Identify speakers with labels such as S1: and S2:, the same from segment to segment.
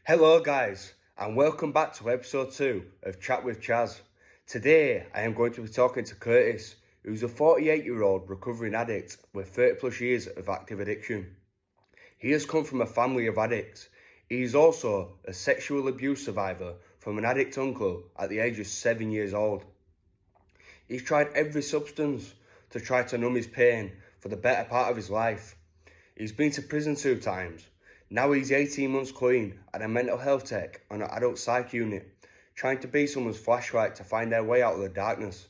S1: Hello guys, and welcome back to episode 2 of Chat with Chaz. Today I am going to be talking to Curtis, who's a 48-year-old recovering addict with 30 plus years of active addiction. He has come from a family of addicts. He is also a sexual abuse survivor from an addict uncle at the age of 7 years old. He's tried every substance to try to numb his pain for the better part of his life. He's been to prison 2 times. Now he's 18 months clean at a mental health tech on an adult psych unit, trying to be someone's flashlight to find their way out of the darkness.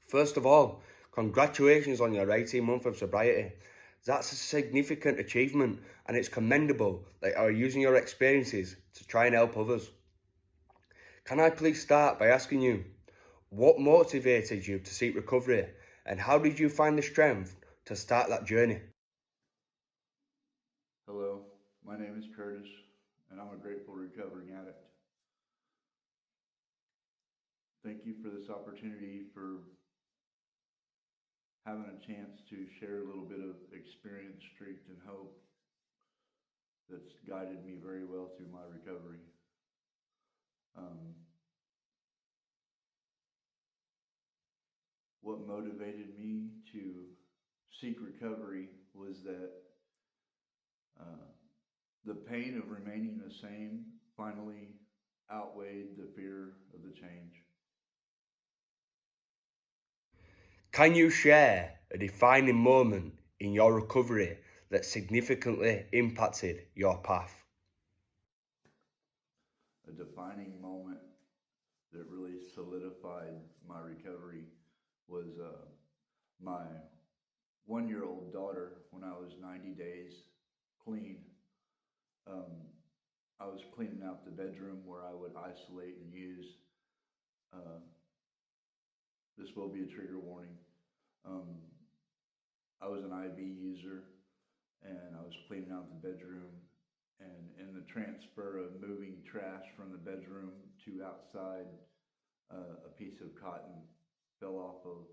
S1: First of all, congratulations on your 18 months of sobriety. That's a significant achievement, and it's commendable that you are using your experiences to try and help others. Can I please start by asking you, what motivated you to seek recovery, and how did you find the strength to start that journey?
S2: Hello, my name is Curtis, and I'm a grateful recovering addict. Thank you for this opportunity for having a chance to share a little bit of experience, strength, and hope that's guided me very well through my recovery. What motivated me to seek recovery was that the pain of remaining the same finally outweighed the fear of the change.
S1: Can you share a defining moment in your recovery that significantly impacted your path?
S2: A defining moment that really solidified my recovery was my 1-year-old daughter when I was 90 days clean. I was cleaning out the bedroom where I would isolate and use. Uh, this will be a trigger warning. I was an IV user, and I was cleaning out the bedroom, and in the transfer of moving trash from the bedroom to outside, a piece of cotton fell off of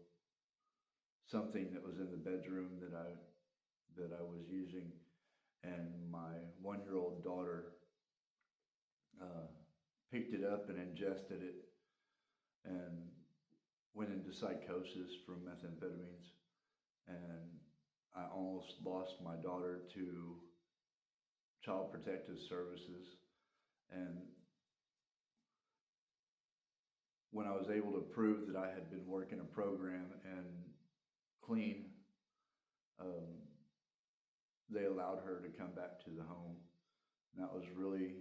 S2: something that was in the bedroom that I was using, and my 1-year-old daughter picked it up and ingested it, and went into psychosis from methamphetamines, and I almost lost my daughter to Child Protective Services. And when I was able to prove that I had been working a program and clean, they allowed her to come back to the home. And that was really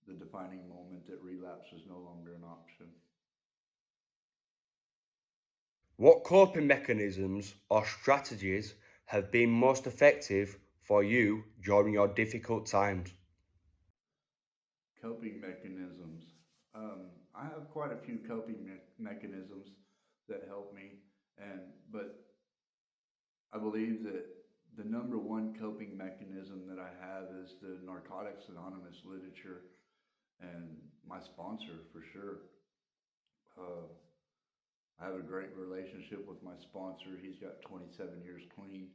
S2: the defining moment that relapse was no longer an option.
S1: What coping mechanisms or strategies have been most effective for you during your difficult times?
S2: Coping mechanisms. I have quite a few coping mechanisms that help me, but I believe that the number one coping mechanism that I have is the Narcotics Anonymous literature and my sponsor for sure. Uh, I have a great relationship with my sponsor. He's got 27 years clean.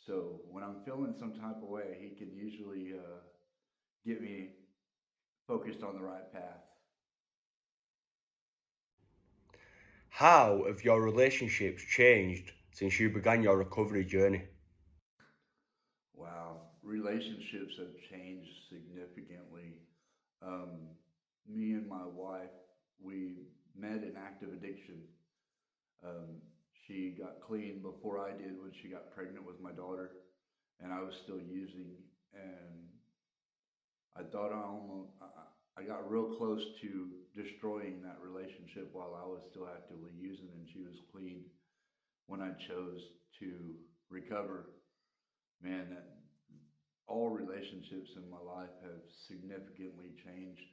S2: So when I'm feeling some type of way, he can usually get me focused on the right path.
S1: How have your relationships changed since you began your recovery journey?
S2: Wow, relationships have changed significantly. Um, Me and my wife, we met in active addiction. She got clean before I did when she got pregnant with my daughter, and I was still using. And I thought I got real close to destroying that relationship while I was still actively using, and she was clean when I chose to recover. Man, that all relationships in my life have significantly changed.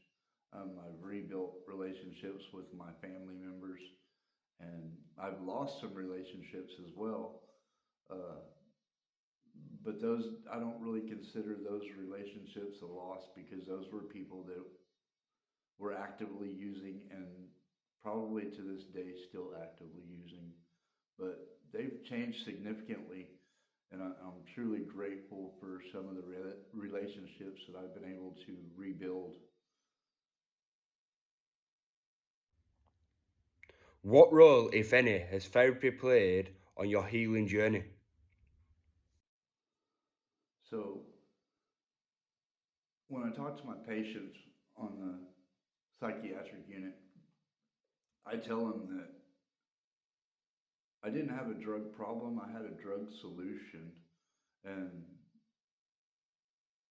S2: I've rebuilt relationships with my family members, and I've lost some relationships as well. Uh, but those, I don't really consider those relationships a loss because those were people that were actively using and probably to this day still actively using. But they've changed significantly, And I'm truly grateful for some of the relationships that I've been able to rebuild.
S1: What role, if any, has therapy played on your healing journey?
S2: So when I talk to my patients on the psychiatric unit, I tell them that I didn't have a drug problem, I had a drug solution. And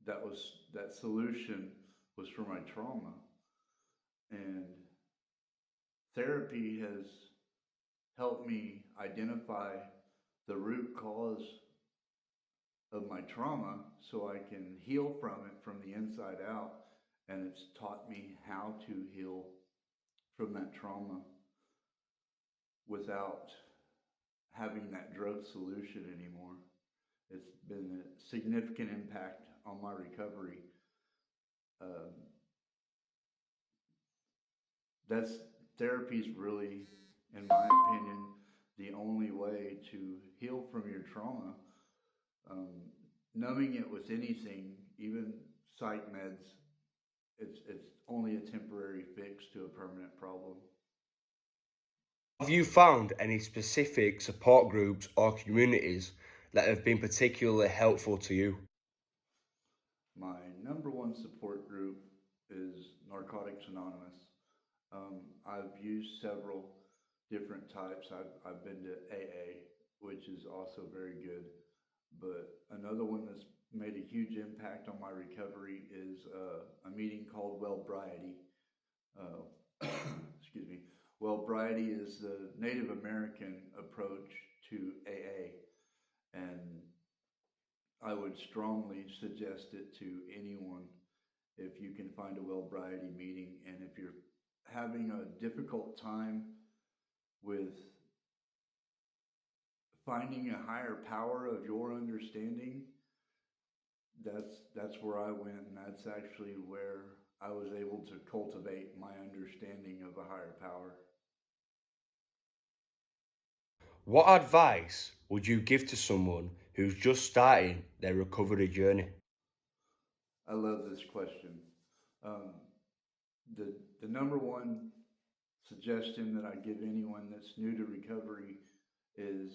S2: that solution was for my trauma. And therapy has helped me identify the root cause of my trauma so I can heal from it from the inside out. And it's taught me how to heal from that trauma without having that drug solution anymore. It's been a significant impact on my recovery. Um, that's Therapy's really, in my opinion, the only way to heal from your trauma. Um, Numbing it with anything, even psych meds, it's only a temporary fix to a permanent problem.
S1: Have you found any specific support groups or communities that have been particularly helpful to you?
S2: My number one support group is Narcotics Anonymous. I've used several different types. I've been to AA, which is also very good. But another one that's made a huge impact on my recovery is a meeting called Wellbriety. Excuse me. Wellbriety is the Native American approach to AA, and I would strongly suggest it to anyone if you can find a Wellbriety meeting, and if you're having a difficult time with finding a higher power of your understanding, that's where I went, and that's actually where I was able to cultivate my understanding of a higher power.
S1: What advice would you give to someone who's just starting their recovery journey?
S2: I love this question. Um, the the number one suggestion that I give anyone that's new to recovery is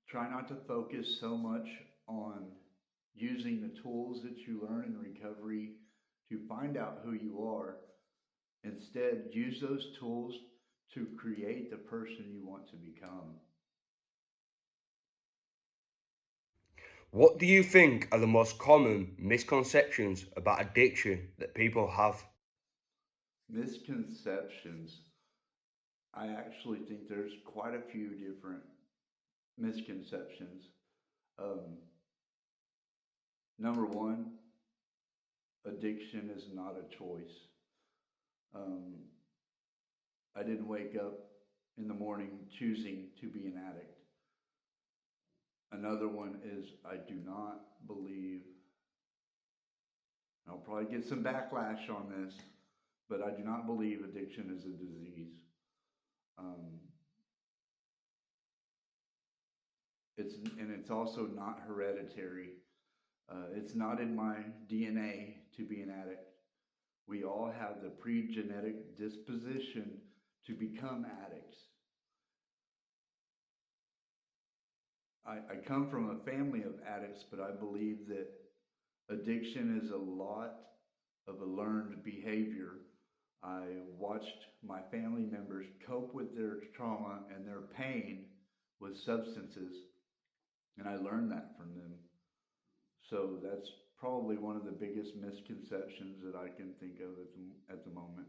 S2: try not to focus so much on using the tools that you learn in recovery to find out who you are. Instead, use those tools to create the person you want to become.
S1: What do you think are the most common misconceptions about addiction that people have?
S2: Misconceptions. I actually think there's quite a few different misconceptions. Um, Number one, addiction is not a choice. Um, I didn't wake up in the morning choosing to be an addict. Another one is I do not believe, I'll probably get some backlash on this, but I do not believe addiction is a disease. Um, it's also not hereditary. It's not in my DNA to be an addict. We all have the pre-genetic disposition to become addicts. I come from a family of addicts, but I believe that addiction is a lot of a learned behavior. I watched my family members cope with their trauma and their pain with substances, and I learned that from them. So that's probably one of the biggest misconceptions that I can think of at the moment.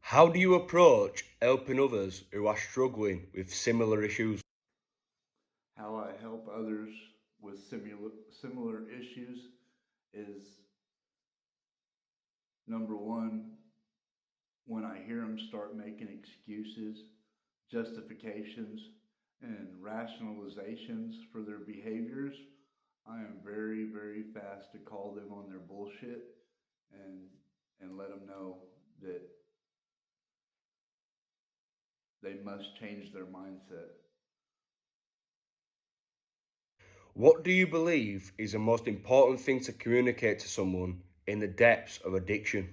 S1: How do you approach helping others who are struggling with similar issues?
S2: How I help others with similar issues is number one, when I hear them start making excuses, justifications, and rationalizations for their behaviors, I am very, very fast to call them on their bullshit and let them know that they must change their mindset.
S1: What do you believe is the most important thing to communicate to someone in the depths of addiction?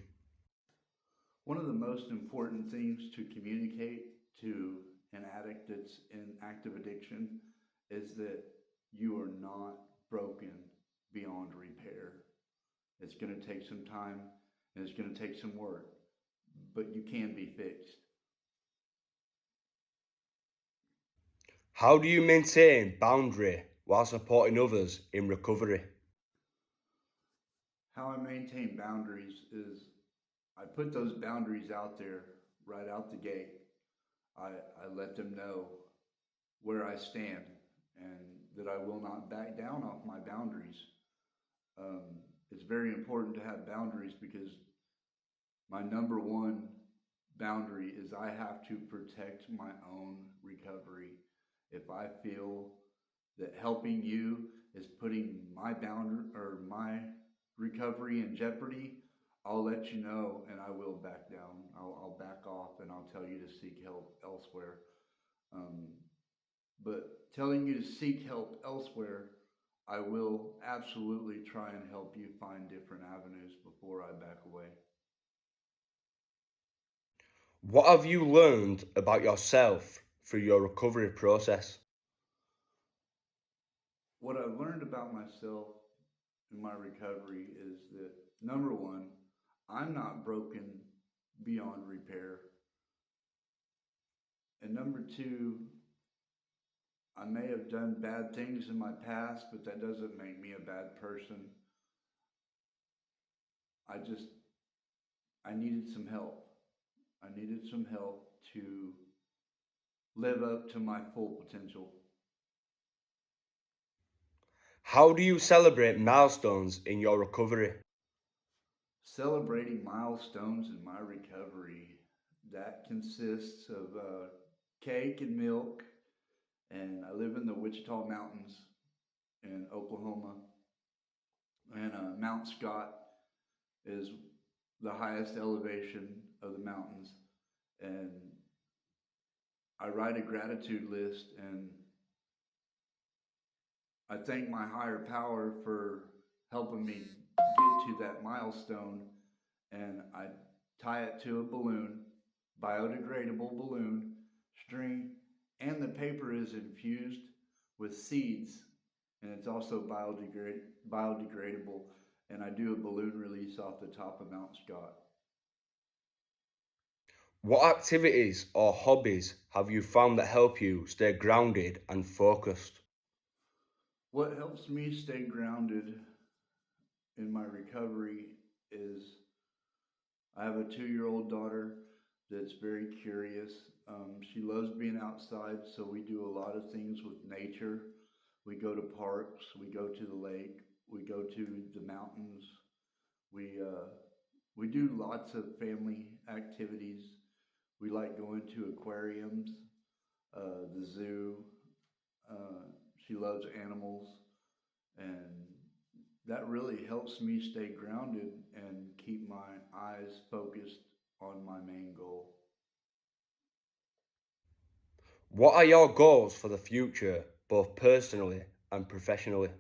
S2: One of the most important things to communicate to an addict that's in active addiction is that you are not broken beyond repair. It's going to take some time and it's going to take some work, but you can be fixed.
S1: How do you maintain boundary while supporting others in recovery?
S2: How I maintain boundaries is I put those boundaries out there right out the gate. I let them know where I stand and that I will not back down off my boundaries. Um, it's very important to have boundaries because my number one boundary is I have to protect my own recovery. If I feel that helping you is putting my boundary or my recovery in jeopardy, I'll let you know and I will back down. I'll back off and I'll tell you to seek help elsewhere. Um, but telling you to seek help elsewhere, I will absolutely try and help you find different avenues before I back away.
S1: What have you learned about yourself through your recovery process?
S2: What I've learned about myself in my recovery is that number one, I'm not broken beyond repair. And number two, I may have done bad things in my past, but that doesn't make me a bad person. I just, I needed some help. I needed some help to live up to my full potential.
S1: How do you celebrate milestones in your recovery?
S2: Celebrating milestones in my recovery, that consists of cake and milk, and I live in the Wichita Mountains in Oklahoma, and Mount Scott is the highest elevation of the mountains, and I write a gratitude list, and I thank my higher power for helping me get to that milestone, and I tie it to a balloon, biodegradable balloon string, and the paper is infused with seeds, and it's also biodegradable. And I do a balloon release off the top of Mount Scott.
S1: What activities or hobbies have you found that help you stay grounded and focused?
S2: What helps me stay grounded in my recovery is I have a 2 year old daughter that's very curious. She loves being outside, so we do a lot of things with nature. We go to parks, we go to the lake, we go to the mountains. We uh, we do lots of family activities. We like going to aquariums, the zoo. Uh, she loves animals, and that really helps me stay grounded and keep my eyes focused on my main goal.
S1: What are your goals for the future, both personally and professionally?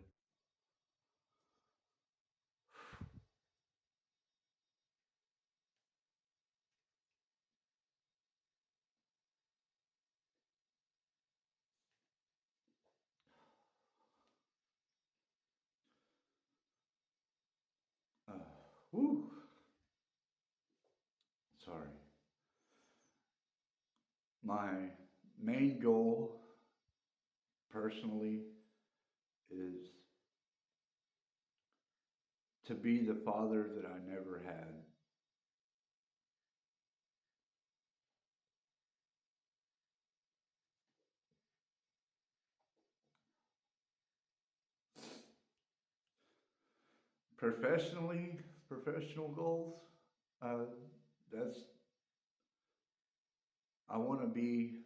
S2: Uh, whew, sorry. My main goal personally is to be the father that I never had. Professionally, professional goals. Uh, that's I want to be.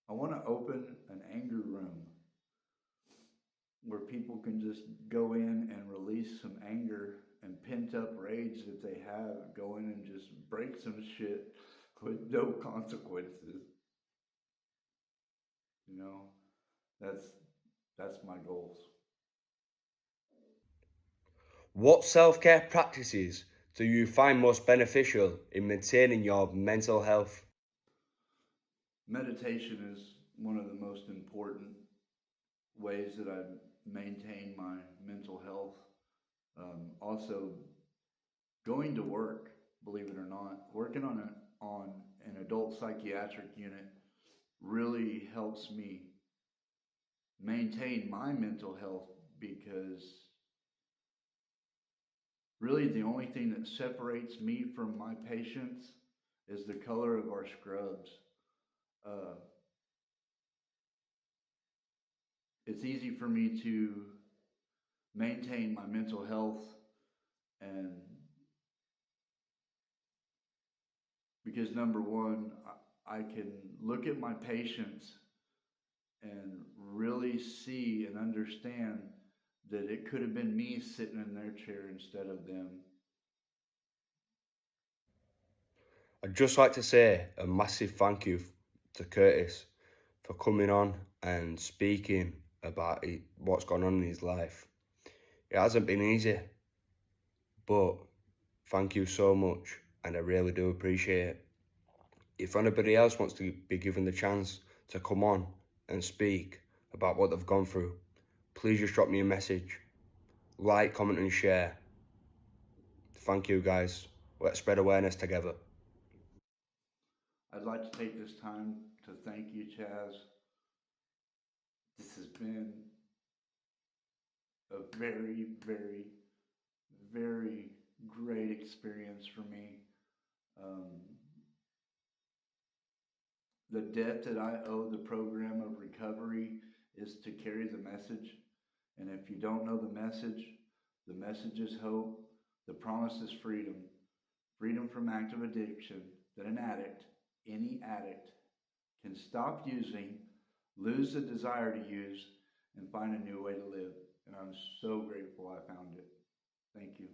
S2: I want to open an anger room where people can just go in and release some anger and pent up rage that they have. Go in and just break some shit with no consequences. You know. That's that's my goals.
S1: What self-care practices do you find most beneficial in maintaining your mental health?
S2: Meditation is one of the most important ways that I maintain my mental health. Also, going to work, believe it or not, working on an adult psychiatric unit really helps me maintain my mental health because really the only thing that separates me from my patients is the color of our scrubs. Uh, it's easy for me to maintain my mental health and because number one, I can look at my patients and really see and understand that it could have been me sitting in their chair instead of them.
S1: I'd just like to say a massive thank you to Curtis for coming on and speaking about what's gone on in his life. It hasn't been easy, but thank you so much, and I really do appreciate it. If anybody else wants to be given the chance to come on and speak about what they've gone through, please just drop me a message. Like, comment, and share. Thank you, guys. Let's spread awareness together.
S2: I'd like to take this time to thank you, Chaz. This has been a very, very, very great experience for me. Um, the debt that I owe the program of recovery is to carry the message. And if you don't know the message is hope, the promise is freedom. Freedom from active addiction that an addict, any addict, can stop using, lose the desire to use, and find a new way to live. And I'm so grateful I found it. Thank you.